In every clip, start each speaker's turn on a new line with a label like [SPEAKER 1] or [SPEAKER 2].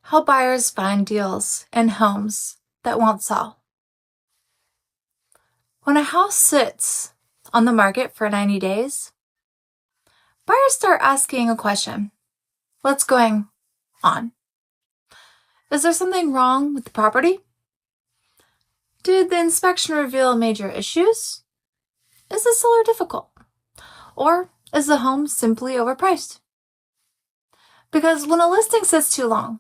[SPEAKER 1] How buyers find deals in homes that won't sell. When a house sits on the market for 90 days, buyers start asking a question. What's going on? Is there something wrong with the property? Did the inspection reveal major issues? Is the seller difficult? Or is the home simply overpriced? Because when a listing sits too long,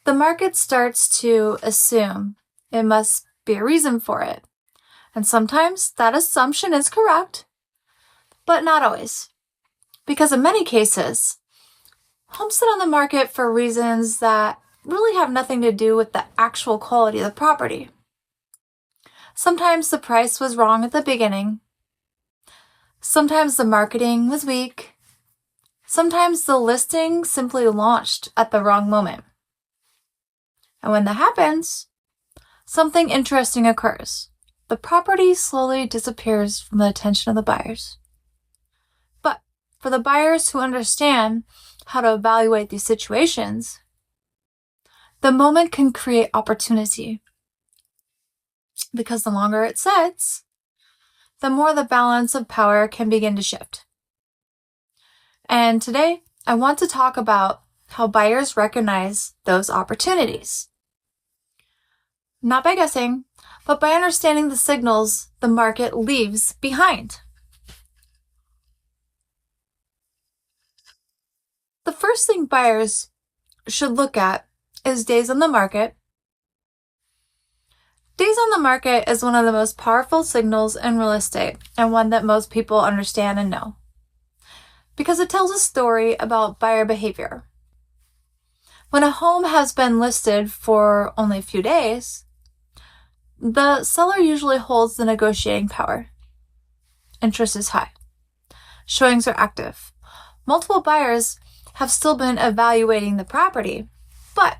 [SPEAKER 1] the market starts to assume it must be a reason for it. And sometimes that assumption is correct, but not always. Because in many cases, homes sit on the market for reasons that really have nothing to do with the actual quality of the property. Sometimes the price was wrong at the beginning. Sometimes the marketing was weak. Sometimes the listing simply launched at the wrong moment. And when that happens, something interesting occurs. The property slowly disappears from the attention of the buyers. But for the buyers who understand how to evaluate these situations, the moment can create opportunity. Because the longer it sits, the more the balance of power can begin to shift. And today, I want to talk about how buyers recognize those opportunities. Not by guessing, but by understanding the signals the market leaves behind. The first thing buyers should look at is days on the market. Days on the market is one of the most powerful signals in real estate and one that most people understand and know, because it tells a story about buyer behavior. When a home has been listed for only a few days, the seller usually holds the negotiating power. Interest is high. Showings are active. Multiple buyers have still been evaluating the property, but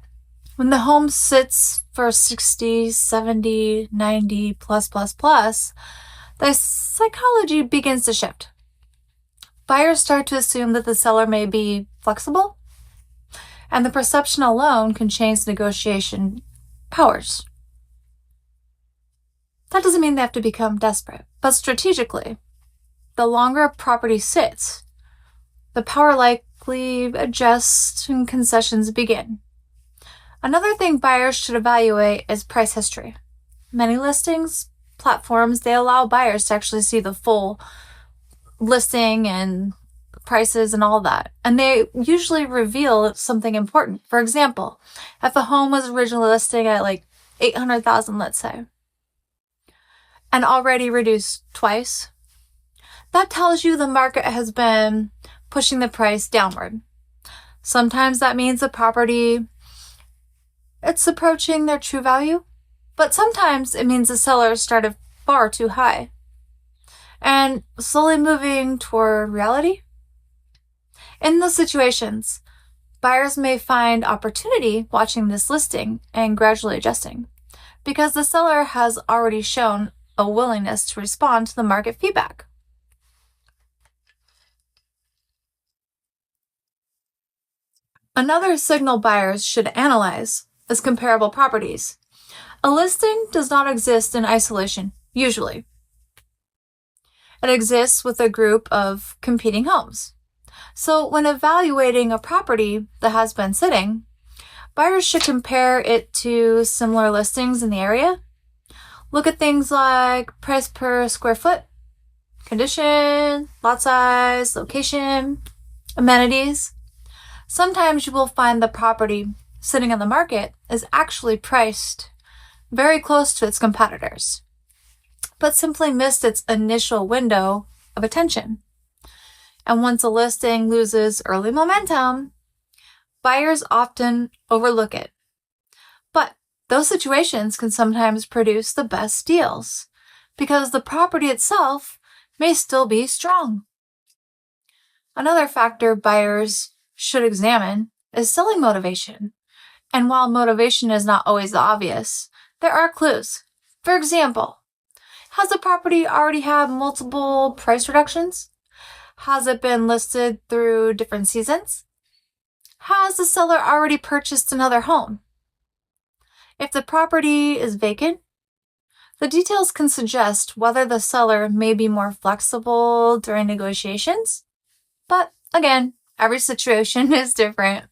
[SPEAKER 1] when the home sits for 60, 70, 90 plus, the psychology begins to shift. Buyers start to assume that the seller may be flexible, and the perception alone can change negotiation powers. That doesn't mean they have to become desperate, but strategically, the longer a property sits, the power likely adjusts and concessions begin. Another thing buyers should evaluate is price history. Many listings platforms, they allow buyers to actually see the full listing and prices and all that. And they usually reveal something important. For example, if a home was originally listing at like $800,000, let's say, and already reduced twice, that tells you the market has been pushing the price downward. Sometimes that means the property, it's approaching their true value, but sometimes it means the seller started far too high and slowly moving toward reality. In those situations, buyers may find opportunity watching this listing and gradually adjusting, because the seller has already shown a willingness to respond to the market feedback. Another signal buyers should analyze is comparable properties. A listing does not exist in isolation, usually. It exists with a group of competing homes. So when evaluating a property that has been sitting, buyers should compare it to similar listings in the area. Look at things like price per square foot, condition, lot size, location, amenities. Sometimes you will find the property sitting on the market is actually priced very close to its competitors, but simply missed its initial window of attention. And once a listing loses early momentum, buyers often overlook it. But those situations can sometimes produce the best deals because the property itself may still be strong. Another factor buyers should examine is selling motivation. And while motivation is not always obvious, there are clues. For example, has the property already had multiple price reductions? Has it been listed through different seasons? Has the seller already purchased another home? If the property is vacant, the details can suggest whether the seller may be more flexible during negotiations. But again, every situation is different.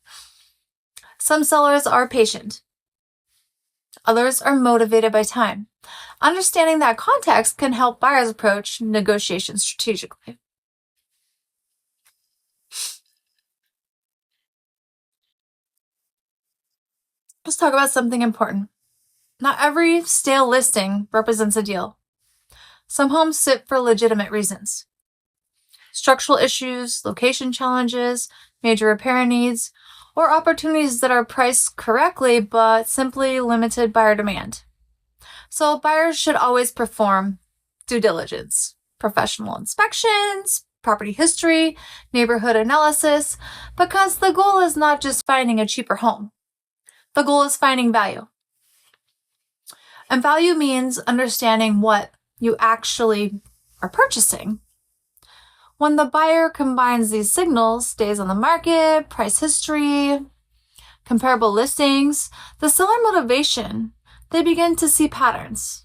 [SPEAKER 1] Some sellers are patient. Others are motivated by time. Understanding that context can help buyers approach negotiations strategically. Let's talk about something important. Not every stale listing represents a deal. Some homes sit for legitimate reasons. Structural issues, location challenges, major repair needs, or opportunities that are priced correctly but simply limited buyer demand. So buyers should always perform due diligence, professional inspections, property history, neighborhood analysis, because the goal is not just finding a cheaper home. The goal is finding value. And value means understanding what you actually are purchasing. When the buyer combines these signals, days on the market, price history, comparable listings, the seller motivation, they begin to see patterns.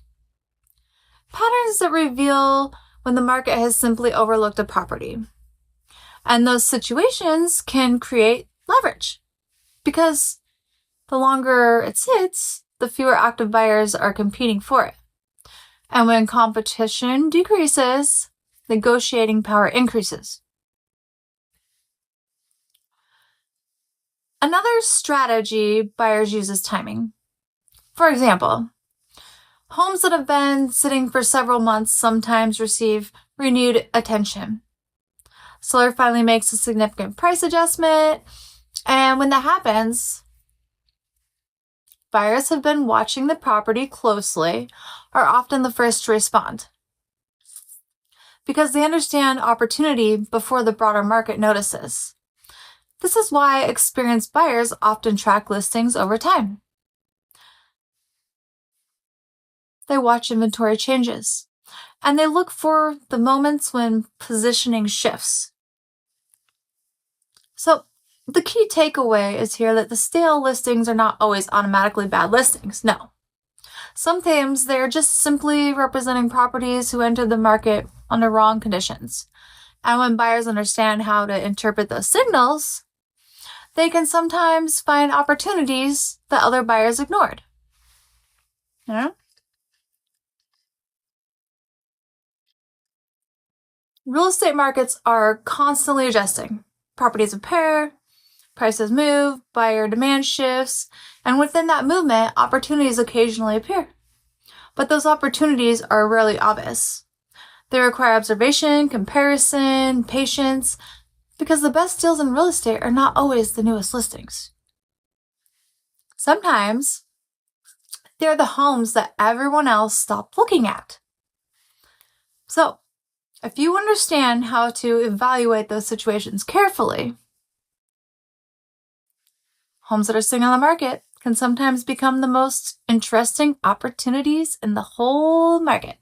[SPEAKER 1] Patterns that reveal when the market has simply overlooked a property. And those situations can create leverage because the longer it sits, the fewer active buyers are competing for it. And when competition decreases, negotiating power increases. Another strategy buyers use is timing. For example, homes that have been sitting for several months sometimes receive renewed attention. Seller finally makes a significant price adjustment, and when that happens, buyers have been watching the property closely are often the first to respond because they understand opportunity before the broader market notices. This is why experienced buyers often track listings over time. They watch inventory changes, and they look for the moments when positioning shifts. So, the key takeaway is here that the stale listings are not always automatically bad listings. No. Sometimes they're just simply representing properties who entered the market under wrong conditions. And when buyers understand how to interpret those signals, they can sometimes find opportunities that other buyers ignored. Yeah? Real estate markets are constantly adjusting. Properties appear, prices move, buyer demand shifts, and within that movement, opportunities occasionally appear. But those opportunities are rarely obvious. They require observation, comparison, patience, because the best deals in real estate are not always the newest listings. Sometimes, they're the homes that everyone else stopped looking at. So, if you understand how to evaluate those situations carefully, homes that are sitting on the market can sometimes become the most interesting opportunities in the whole market.